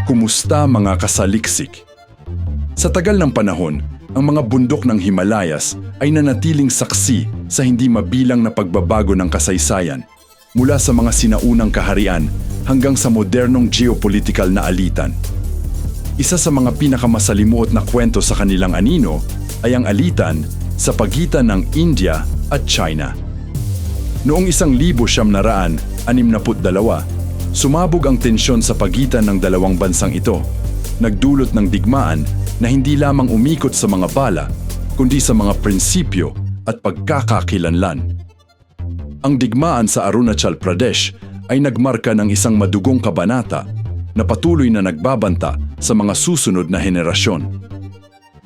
Kumusta mga kasaliksik? Sa tagal ng panahon, ang mga bundok ng Himalayas ay nanatiling saksi sa hindi mabilang na pagbabago ng kasaysayan, mula sa mga sinaunang kaharian hanggang sa modernong geopolitical na alitan. Isa sa mga pinakamasalimuot na kwento sa kanilang anino ay ang alitan sa pagitan ng India at China. Noong 1962, sumabog ang tensyon sa pagitan ng dalawang bansang ito, nagdulot ng digmaan na hindi lamang umikot sa mga bala, kundi sa mga prinsipyo at pagkakakilanlan. Ang digmaan sa Arunachal Pradesh ay nagmarka ng isang madugong kabanata na patuloy na nagbabanta sa mga susunod na henerasyon.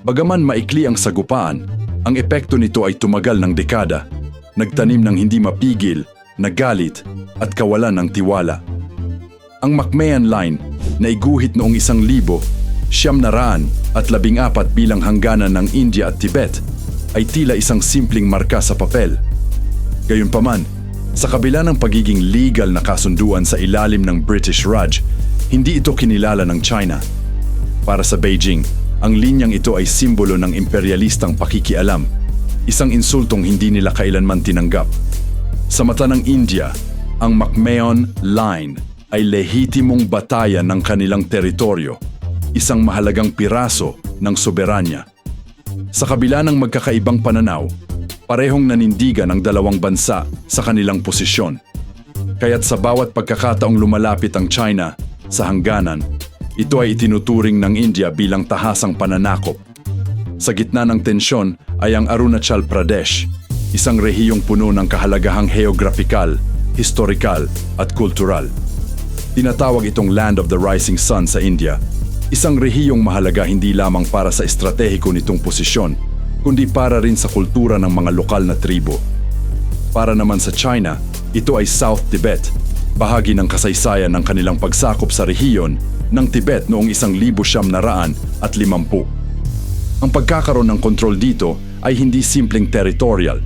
Bagaman maikli ang sagupaan, ang epekto nito ay tumagal ng dekada, nagtanim ng hindi mapigil na galit at kawalan ng tiwala. Ang McMahon Line na iguhit noong 1914 bilang hangganan ng India at Tibet ay tila isang simpleng marka sa papel. Gayunpaman, sa kabila ng pagiging legal na kasunduan sa ilalim ng British Raj, hindi ito kinilala ng China. Para sa Beijing, ang linyang ito ay simbolo ng imperialistang pakikialam, isang insultong hindi nila kailanman tinanggap. Sa mata ng India, ang McMahon Line ay lehitimong batayan ng kanilang teritoryo, isang mahalagang piraso ng soberanya. Sa kabila ng magkakaibang pananaw, parehong nanindigan ang dalawang bansa sa kanilang posisyon. Kaya't sa bawat pagkakataong lumalapit ang China sa hangganan, ito ay itinuturing ng India bilang tahasang pananakop. Sa gitna ng tensyon ay ang Arunachal Pradesh, isang rehiyong puno ng kahalagahang heograpikal, historikal at kultural. Tinatawag itong Land of the Rising Sun sa India, isang rehiyong mahalaga hindi lamang para sa estratehiko nitong posisyon, kundi para rin sa kultura ng mga lokal na tribo. Para naman sa China, ito ay South Tibet, bahagi ng kasaysayan ng kanilang pagsakop sa rehiyon ng Tibet noong 1950. Ang pagkakaroon ng kontrol dito ay hindi simpleng territorial.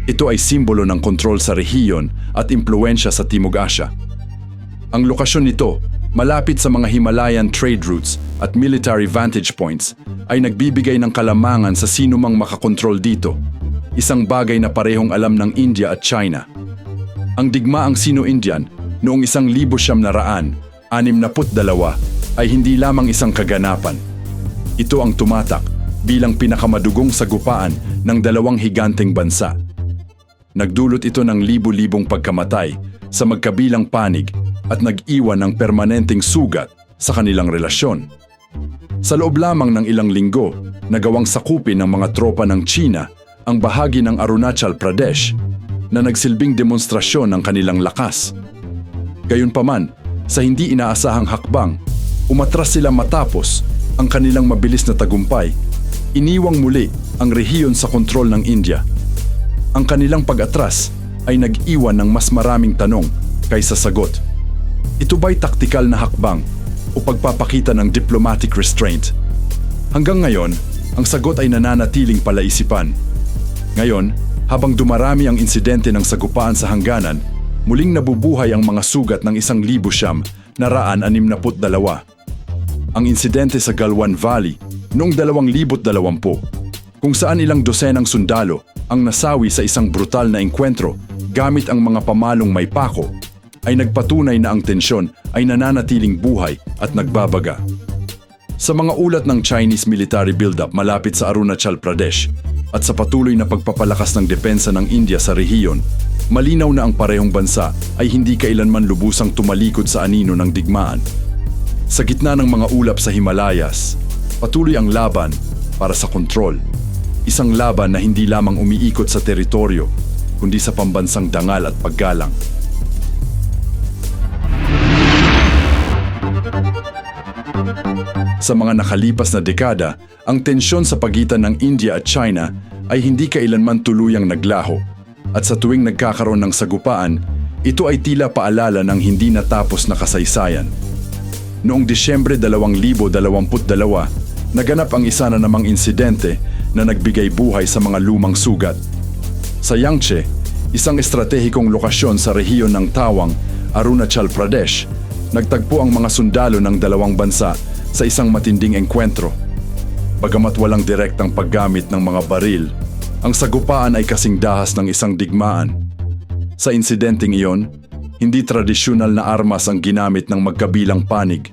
Ito ay simbolo ng kontrol sa rehiyon at impluensya sa Timog Asya. Ang lokasyon nito, malapit sa mga Himalayan trade routes at military vantage points, ay nagbibigay ng kalamangan sa sinumang makakontrol dito, isang bagay na parehong alam ng India at China. Ang digmaang Sino-Indian noong 1962 ay hindi lamang isang kaganapan. Ito ang tumatak bilang pinakamadugong sagupaan ng dalawang higanteng bansa. Nagdulot ito ng libu-libong pagkamatay sa magkabilang panig at nag-iwan ng permanenteng sugat sa kanilang relasyon. Sa loob lamang ng ilang linggo, nagawang sakupin ng mga tropa ng China ang bahagi ng Arunachal Pradesh na nagsilbing demonstrasyon ng kanilang lakas. Gayunpaman, sa hindi inaasahang hakbang, umatras sila matapos ang kanilang mabilis na tagumpay. Iniwang muli ang rehiyon sa kontrol ng India. Ang kanilang pag-atras ay nag-iwan ng mas maraming tanong kaysa sagot. Ito ba'y taktikal na hakbang o pagpapakita ng diplomatic restraint? Hanggang ngayon, ang sagot ay nananatiling palaisipan. Ngayon, habang dumarami ang insidente ng sagupaan sa hangganan, muling nabubuhay ang mga sugat ng 1,962. Ang insidente sa Galwan Valley noong 2020, kung saan ilang dosenang sundalo ang nasawi sa isang brutal na engkwentro gamit ang mga pamalong may pako, ay nagpatunay na ang tensyon ay nananatiling buhay at nagbabaga. Sa mga ulat ng Chinese military buildup malapit sa Arunachal Pradesh at sa patuloy na pagpapalakas ng depensa ng India sa rehiyon, malinaw na ang parehong bansa ay hindi kailanman lubusang tumalikod sa anino ng digmaan. Sa gitna ng mga ulap sa Himalayas, patuloy ang laban para sa kontrol. Isang laban na hindi lamang umiikot sa teritoryo, kundi sa pambansang dangal at paggalang. Sa mga nakalipas na dekada, ang tensyon sa pagitan ng India at China ay hindi kailanman tuluyang naglaho. At sa tuwing nagkakaroon ng sagupaan, ito ay tila paalala ng hindi natapos na kasaysayan. Noong Disyembre 2022, naganap ang isa na namang insidente na nagbigay buhay sa mga lumang sugat. Sa Yangtze, isang estratehikong lokasyon sa rehiyon ng Tawang, Arunachal Pradesh, nagtagpo ang mga sundalo ng dalawang bansa sa isang matinding engkwentro. Bagamat walang direktang paggamit ng mga baril, ang sagupaan ay kasing dahas ng isang digmaan. Sa insidenteng iyon, hindi tradisyonal na armas ang ginamit ng magkabilang panig.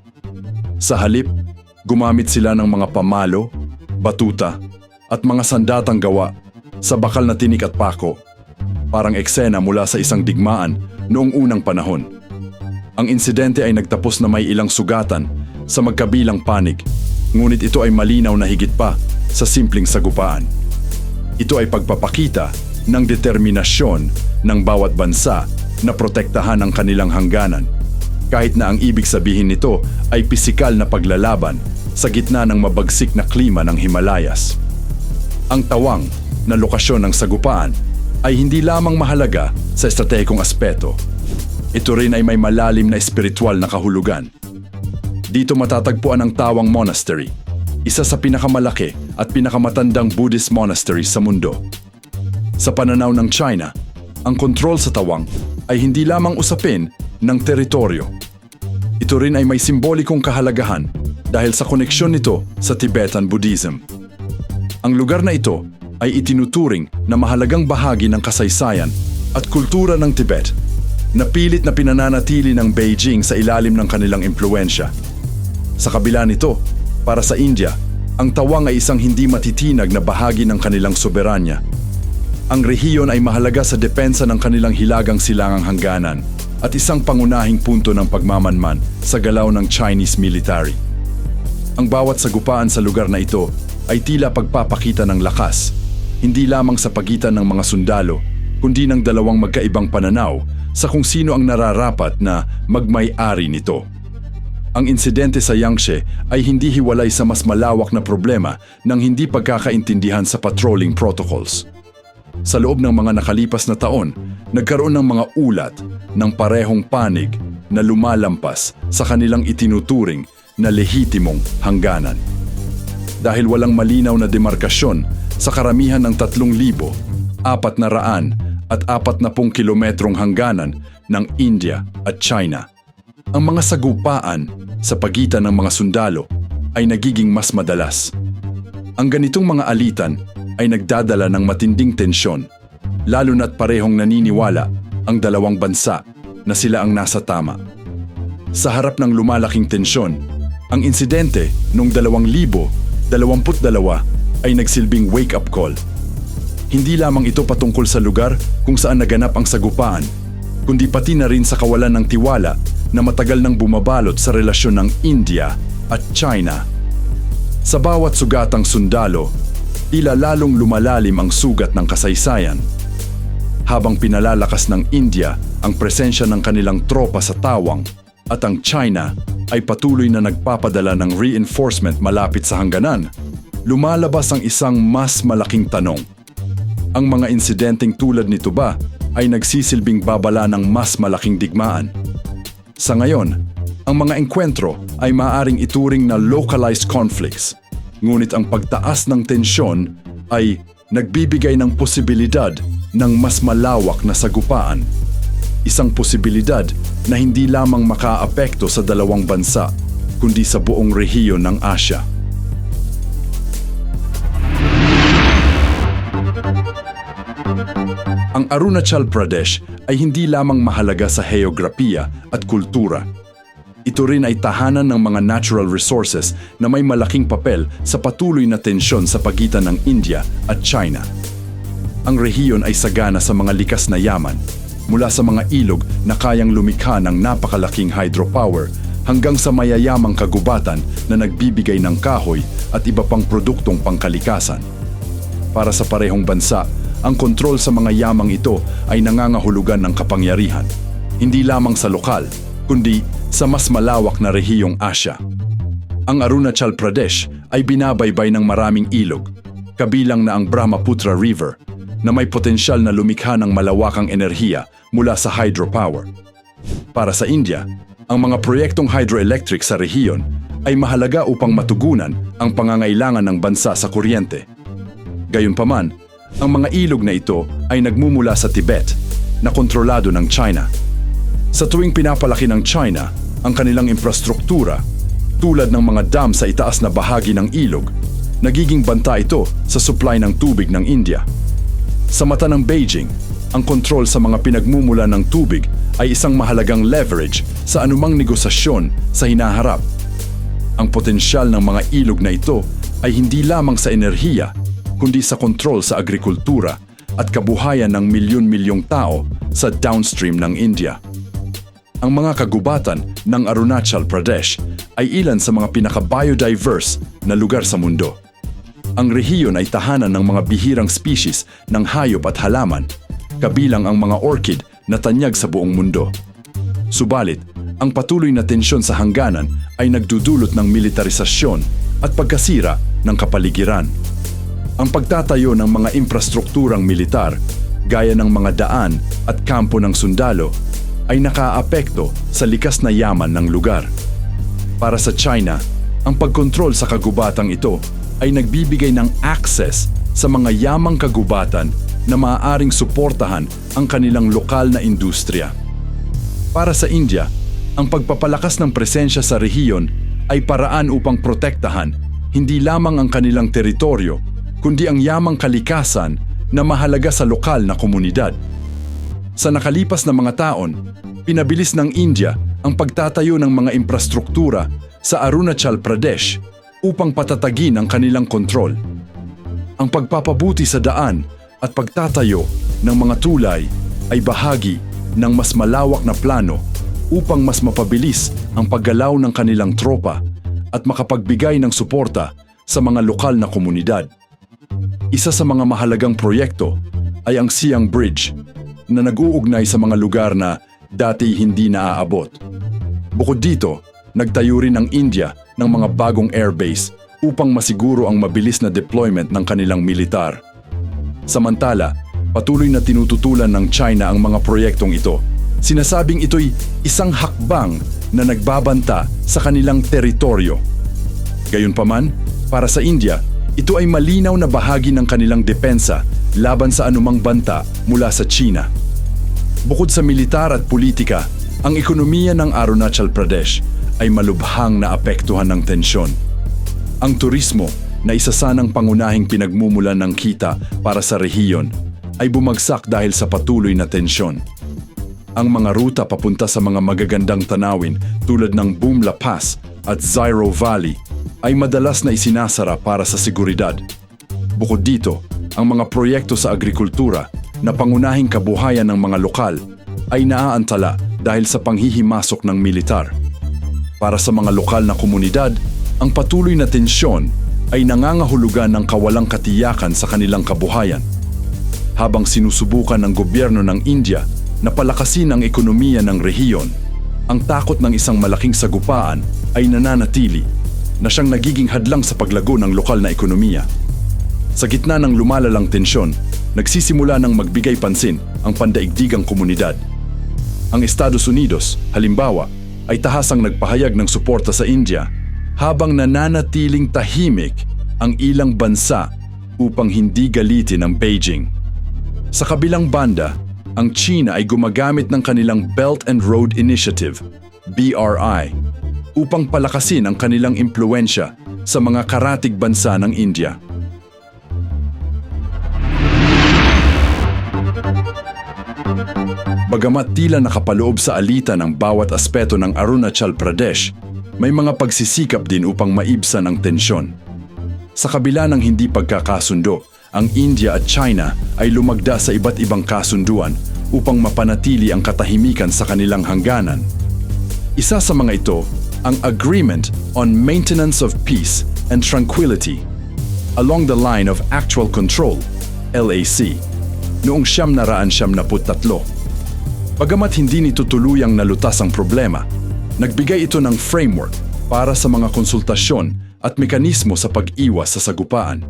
Sa halip, gumamit sila ng mga pamalo, batuta, at mga sandatang gawa sa bakal na tinik at pako, parang eksena mula sa isang digmaan noong unang panahon. Ang insidente ay nagtapos na may ilang sugatan sa magkabilang panig, ngunit ito ay malinaw na higit pa sa simpleng sagupaan. Ito ay pagpapakita ng determinasyon ng bawat bansa na protektahan ang kanilang hangganan, kahit na ang ibig sabihin nito ay pisikal na paglalaban sa gitna ng mabagsik na klima ng Himalayas. Ang tawang na lokasyon ng sagupaan ay hindi lamang mahalaga sa estratehikong aspeto. Ito rin ay may malalim na espiritual na kahulugan. Dito matatagpuan ang Tawang Monastery, isa sa pinakamalaki at pinakamatandang Buddhist monastery sa mundo. Sa pananaw ng China, ang kontrol sa tawang ay hindi lamang usapin ng teritoryo. Ito rin ay may simbolikong kahalagahan dahil sa koneksyon nito sa Tibetan Buddhism. Ang lugar na ito ay itinuturing na mahalagang bahagi ng kasaysayan at kultura ng Tibet, na pilit na pinananatili ng Beijing sa ilalim ng kanilang impluwensya. Sa kabila nito, para sa India, ang tawang ay isang hindi matitinag na bahagi ng kanilang soberanya. Ang rehiyon ay mahalaga sa depensa ng kanilang hilagang silangang hangganan at isang pangunahing punto ng pagmamanman sa galaw ng Chinese military. Ang bawat sagupaan sa lugar na ito ay tila pagpapakita ng lakas, hindi lamang sa pagitan ng mga sundalo, kundi ng dalawang magkaibang pananaw sa kung sino ang nararapat na magmay-ari nito. Ang insidente sa Yangtze ay hindi hiwalay sa mas malawak na problema ng hindi pagkakaintindihan sa patrolling protocols. Sa loob ng mga nakalipas na taon, nagkaroon ng mga ulat ng parehong panig na lumalampas sa kanilang itinuturing na lehitimong hangganan. Dahil walang malinaw na demarkasyon sa karamihan ng 3,440 kilometrong hangganan ng India at China, ang mga sagupaan sa pagitan ng mga sundalo ay nagiging mas madalas. Ang ganitong mga alitan ay nagdadala ng matinding tensyon, lalo na't parehong naniniwala ang dalawang bansa na sila ang nasa tama. Sa harap ng lumalaking tensyon, ang insidente noong 2022 ay nagsilbing wake-up call. Hindi lamang ito patungkol sa lugar kung saan naganap ang sagupaan, kundi pati na rin sa kawalan ng tiwala na matagal nang bumabalot sa relasyon ng India at China. Sa bawat sugatang sundalo, tila lalong lumalalim ang sugat ng kasaysayan. Habang pinalalakas ng India ang presensya ng kanilang tropa sa tawang at ang China ay patuloy na nagpapadala ng reinforcement malapit sa hangganan, lumalabas ang isang mas malaking tanong. Ang mga insidenteng tulad nito ba ay nagsisilbing babala ng mas malaking digmaan? Sa ngayon, ang mga engkwentro ay maaaring ituring na localized conflicts, ngunit ang pagtaas ng tensyon ay nagbibigay ng posibilidad ng mas malawak na sagupaan. Isang posibilidad na hindi lamang makaapekto sa dalawang bansa, kundi sa buong rehiyon ng Asya. Ang Arunachal Pradesh ay hindi lamang mahalaga sa heograpiya at kultura. Ito rin ay tahanan ng mga natural resources na may malaking papel sa patuloy na tensyon sa pagitan ng India at China. Ang rehiyon ay sagana sa mga likas na yaman, mula sa mga ilog na kayang lumikha ng napakalaking hydropower hanggang sa mayayamang kagubatan na nagbibigay ng kahoy at iba pang produktong pangkalikasan. Para sa parehong bansa, ang kontrol sa mga yamang ito ay nangangahulugan ng kapangyarihan, hindi lamang sa lokal, kundi sa mas malawak na rehiyong Asya. Ang Arunachal Pradesh ay binabaybay ng maraming ilog, kabilang na ang Brahmaputra River, na may potensyal na lumikha ng malawakang enerhiya mula sa hydropower. Para sa India, ang mga proyektong hydroelectric sa rehiyon ay mahalaga upang matugunan ang pangangailangan ng bansa sa kuryente. Gayunpaman, ang mga ilog na ito ay nagmumula sa Tibet, na kontrolado ng China. Sa tuwing pinapalaki ng China ang kanilang infrastruktura, tulad ng mga dam sa itaas na bahagi ng ilog, nagiging banta ito sa supply ng tubig ng India. Sa mata ng Beijing, ang kontrol sa mga pinagmumula ng tubig ay isang mahalagang leverage sa anumang negosasyon sa hinaharap. Ang potensyal ng mga ilog na ito ay hindi lamang sa enerhiya, kundi sa kontrol sa agrikultura at kabuhayan ng milyon-milyong tao sa downstream ng India. Ang mga kagubatan ng Arunachal Pradesh ay ilan sa mga pinaka-biodiverse na lugar sa mundo. Ang rehiyon ay tahanan ng mga bihirang species ng hayop at halaman, kabilang ang mga orchid na tanyag sa buong mundo. Subalit, ang patuloy na tensyon sa hangganan ay nagdudulot ng militarisasyon at pagkasira ng kapaligiran. Ang pagtatayo ng mga infrastrukturang militar, gaya ng mga daan at kampo ng sundalo, ay nakaapekto sa likas na yaman ng lugar. Para sa China, ang pagkontrol sa kagubatang ito ay nagbibigay ng access sa mga yamang kagubatan na maaaring suportahan ang kanilang lokal na industriya. Para sa India, ang pagpapalakas ng presensya sa rehiyon ay paraan upang protektahan hindi lamang ang kanilang teritoryo, kundi ang yamang kalikasan na mahalaga sa lokal na komunidad. Sa nakalipas na mga taon, pinabilis ng India ang pagtatayo ng mga infrastruktura sa Arunachal Pradesh upang patatagin ang kanilang kontrol. Ang pagpapabuti sa daan at pagtatayo ng mga tulay ay bahagi ng mas malawak na plano upang mas mapabilis ang paggalaw ng kanilang tropa at makapagbigay ng suporta sa mga lokal na komunidad. Isa sa mga mahalagang proyekto ay ang Siang Bridge na nag-uugnay sa mga lugar na dati hindi naaabot. Bukod dito, nagtayo rin ang India ng mga bagong airbase upang masiguro ang mabilis na deployment ng kanilang militar. Samantala, patuloy na tinututulan ng China ang mga proyektong ito. Sinasabing ito'y isang hakbang na nagbabanta sa kanilang teritoryo. Gayunpaman, para sa India, ito ay malinaw na bahagi ng kanilang depensa laban sa anumang banta mula sa China. Bukod sa militar at politika, ang ekonomiya ng Arunachal Pradesh ay malubhang naapektuhan ng tensyon. Ang turismo, na isa sanang pangunahing pinagmumulan ng kita para sa rehiyon, ay bumagsak dahil sa patuloy na tensyon. Ang mga ruta papunta sa mga magagandang tanawin tulad ng Bumla Pass at Zairo Valley ay madalas na isinasara para sa seguridad. Bukod dito, ang mga proyekto sa agrikultura na pangunahing kabuhayan ng mga lokal ay naaantala dahil sa panghihimasok ng militar. Para sa mga lokal na komunidad, ang patuloy na tensyon ay nangangahulugan ng kawalang katiyakan sa kanilang kabuhayan. Habang sinusubukan ng gobyerno ng India na palakasin ang ekonomiya ng rehiyon, ang takot ng isang malaking sagupaan ay nananatili na siyang nagiging hadlang sa paglago ng lokal na ekonomiya. Sa gitna ng lumalalang tensyon, nagsisimula ng magbigay pansin ang pandaigdigang komunidad. Ang Estados Unidos, halimbawa, ay tahasang nagpahayag ng suporta sa India habang nananatiling tahimik ang ilang bansa upang hindi galitin ang Beijing. Sa kabilang banda, ang China ay gumagamit ng kanilang Belt and Road Initiative, BRI, upang palakasin ang kanilang impluensya sa mga karatig bansa ng India. Bagamat tila nakapaloob sa alitan ang bawat aspeto ng Arunachal Pradesh, may mga pagsisikap din upang maibsan ang tensyon. Sa kabila ng hindi pagkakasundo, ang India at China ay lumagda sa iba't ibang kasunduan upang mapanatili ang katahimikan sa kanilang hangganan. Isa sa mga ito, ang Agreement on Maintenance of Peace and Tranquility along the Line of Actual Control, LAC, noong 1973. Bagamat hindi nito tuluyang nalutas ang problema, nagbigay ito ng framework para sa mga konsultasyon at mekanismo sa pag-iwas sa sagupaan.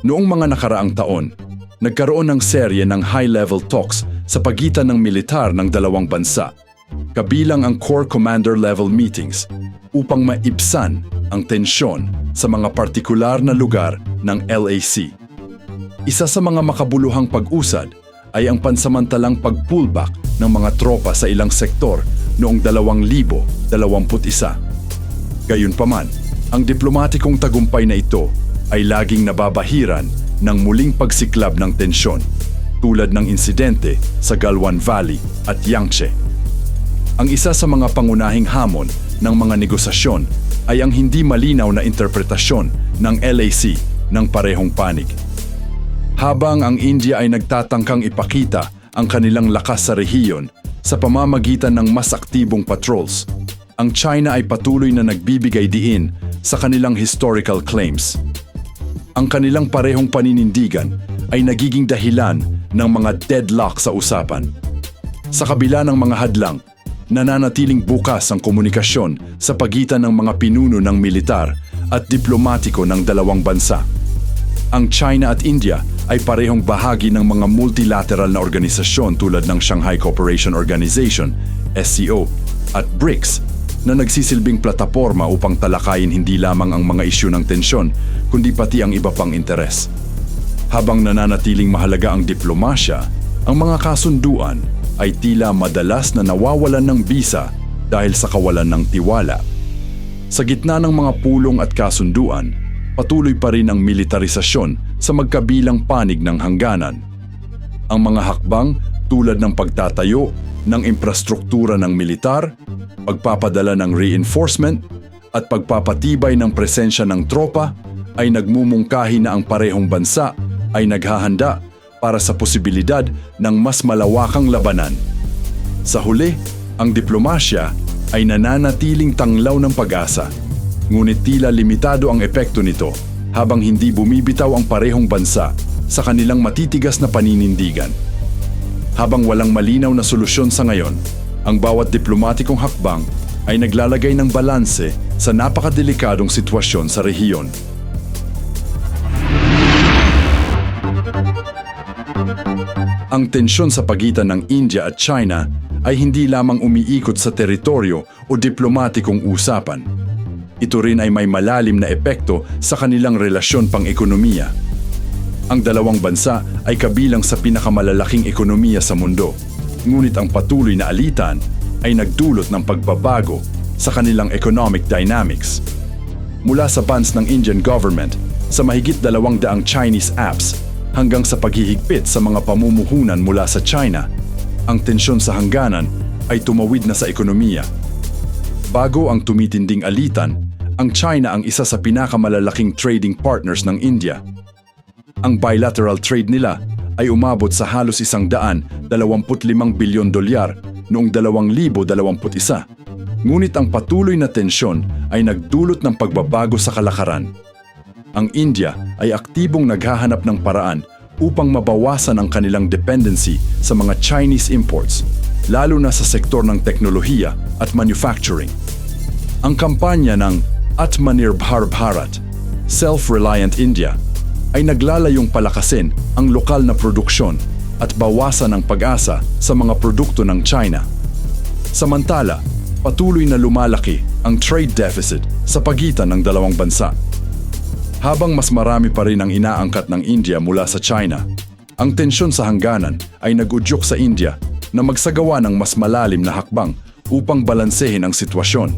Noong mga nakaraang taon, nagkaroon ng serye ng high-level talks sa pagitan ng militar ng dalawang bansa, kabilang ang Corps Commander level meetings, upang maibsan ang tensyon sa mga partikular na lugar ng LAC. Isa sa mga makabuluhang pag-usad ay ang pansamantalang pag-pullback ng mga tropa sa ilang sektor noong 2023. Gayunpaman, ang diplomatikong tagumpay na ito ay laging nababahiran ng muling pagsiklab ng tensyon, tulad ng insidente sa Galwan Valley at Yangtze. Ang isa sa mga pangunahing hamon ng mga negosasyon ay ang hindi malinaw na interpretasyon ng LAC ng parehong panig. Habang ang India ay nagtatangkang ipakita ang kanilang lakas sa rehiyon sa pamamagitan ng mas aktibong patrols, ang China ay patuloy na nagbibigay diin sa kanilang historical claims. Ang kanilang parehong paninindigan ay nagiging dahilan ng mga deadlock sa usapan. Sa kabila ng mga hadlang, nananatiling bukas ang komunikasyon sa pagitan ng mga pinuno ng militar at diplomatiko ng dalawang bansa. Ang China at India ay parehong bahagi ng mga multilateral na organisasyon tulad ng Shanghai Cooperation Organization, SCO, at BRICS na nagsisilbing plataporma upang talakayin hindi lamang ang mga isyu ng tensyon, kundi pati ang iba pang interes. Habang nananatiling mahalaga ang diplomasya, ang mga kasunduan ay tila madalas na nawawalan ng bisa dahil sa kawalan ng tiwala. Sa gitna ng mga pulong at kasunduan, patuloy pa rin ang militarisasyon sa magkabilang panig ng hangganan. Ang mga hakbang tulad ng pagtatayo ng infrastruktura ng militar, pagpapadala ng reinforcement, at pagpapatibay ng presensya ng tropa ay nagmumungkahi na ang parehong bansa ay naghahanda para sa posibilidad ng mas malawakang labanan. Sa huli, ang diplomasya ay nananatiling tanglaw ng pag-asa, ngunit tila limitado ang epekto nito habang hindi bumibitaw ang parehong bansa sa kanilang matitigas na paninindigan. Habang walang malinaw na solusyon sa ngayon, ang bawat diplomatikong hakbang ay naglalagay ng balanse sa napakadelikadong sitwasyon sa rehiyon. Ang tensyon sa pagitan ng India at China ay hindi lamang umiikot sa teritoryo o diplomatikong usapan. Ito rin ay may malalim na epekto sa kanilang relasyon pang-ekonomiya. Ang dalawang bansa ay kabilang sa pinakamalalaking ekonomiya sa mundo, ngunit ang patuloy na alitan ay nagdulot ng pagbabago sa kanilang economic dynamics. Mula sa bans ng Indian government sa mahigit 200 Chinese apps hanggang sa paghihigpit sa mga pamumuhunan mula sa China, ang tensyon sa hangganan ay tumawid na sa ekonomiya. Bago ang tumitinding alitan, ang China ang isa sa pinakamalalaking trading partners ng India. Ang bilateral trade nila ay umabot sa halos $125 bilyon noong 2021. Ngunit ang patuloy na tensyon ay nagdulot ng pagbabago sa kalakaran. Ang India ay aktibong naghahanap ng paraan upang mabawasan ang kanilang dependency sa mga Chinese imports, lalo na sa sektor ng teknolohiya at manufacturing. Ang kampanya ng Atmanirbhar Bharat, Self-Reliant India, ay naglalayong palakasin ang lokal na produksyon at bawasan ang pag-asa sa mga produkto ng China. Samantala, patuloy na lumalaki ang trade deficit sa pagitan ng dalawang bansa. Habang mas marami pa rin ang inaangkat ng India mula sa China, ang tensyon sa hangganan ay nag-udyok sa India na magsagawa ng mas malalim na hakbang upang balansehin ang sitwasyon.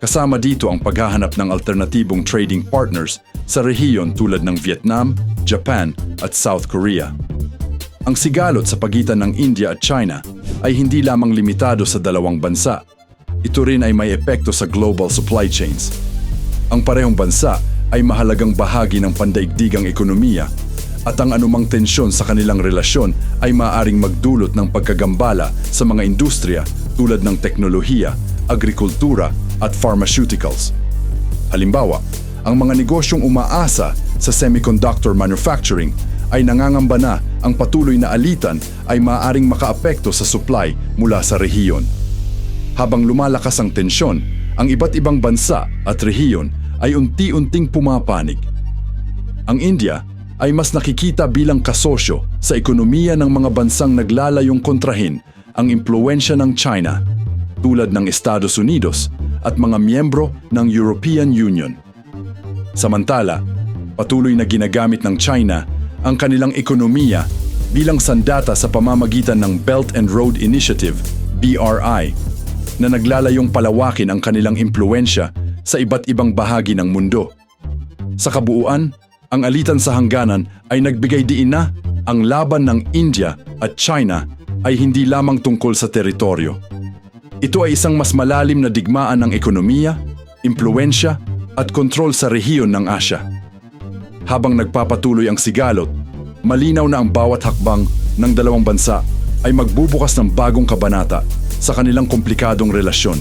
Kasama dito ang paghahanap ng alternatibong trading partners sa rehiyon tulad ng Vietnam, Japan at South Korea. Ang sigalot sa pagitan ng India at China ay hindi lamang limitado sa dalawang bansa. Ito rin ay may epekto sa global supply chains. Ang parehong bansa ay mahalagang bahagi ng pandaigdigang ekonomiya at ang anumang tensyon sa kanilang relasyon ay maaaring magdulot ng pagkagambala sa mga industriya tulad ng teknolohiya, agrikultura at pharmaceuticals. Halimbawa, ang mga negosyong umaasa sa semiconductor manufacturing ay nangangamba na ang patuloy na alitan ay maaaring makaapekto sa supply mula sa rehiyon. Habang lumalakas ang tensyon, ang iba't ibang bansa at rehiyon ay unti-unting pumapanig. Ang India ay mas nakikita bilang kasosyo sa ekonomiya ng mga bansang naglalayong kontrahin ang impluwensya ng China, tulad ng Estados Unidos at mga miyembro ng European Union. Samantala, patuloy na ginagamit ng China ang kanilang ekonomiya bilang sandata sa pamamagitan ng Belt and Road Initiative, BRI, na naglalayong palawakin ang kanilang impluensya sa iba't ibang bahagi ng mundo. Sa kabuuan, ang alitan sa hangganan ay nagbigay diin na ang laban ng India at China ay hindi lamang tungkol sa teritoryo. Ito ay isang mas malalim na digmaan ng ekonomiya, impluensya at kontrol sa rehiyon ng Asya. Habang nagpapatuloy ang sigalot, malinaw na ang bawat hakbang ng dalawang bansa ay magbubukas ng bagong kabanata sa kanilang komplikadong relasyon.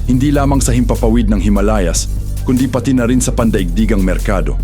Hindi lamang sa himpapawid ng Himalayas, kundi pati na rin sa pandaigdigang merkado.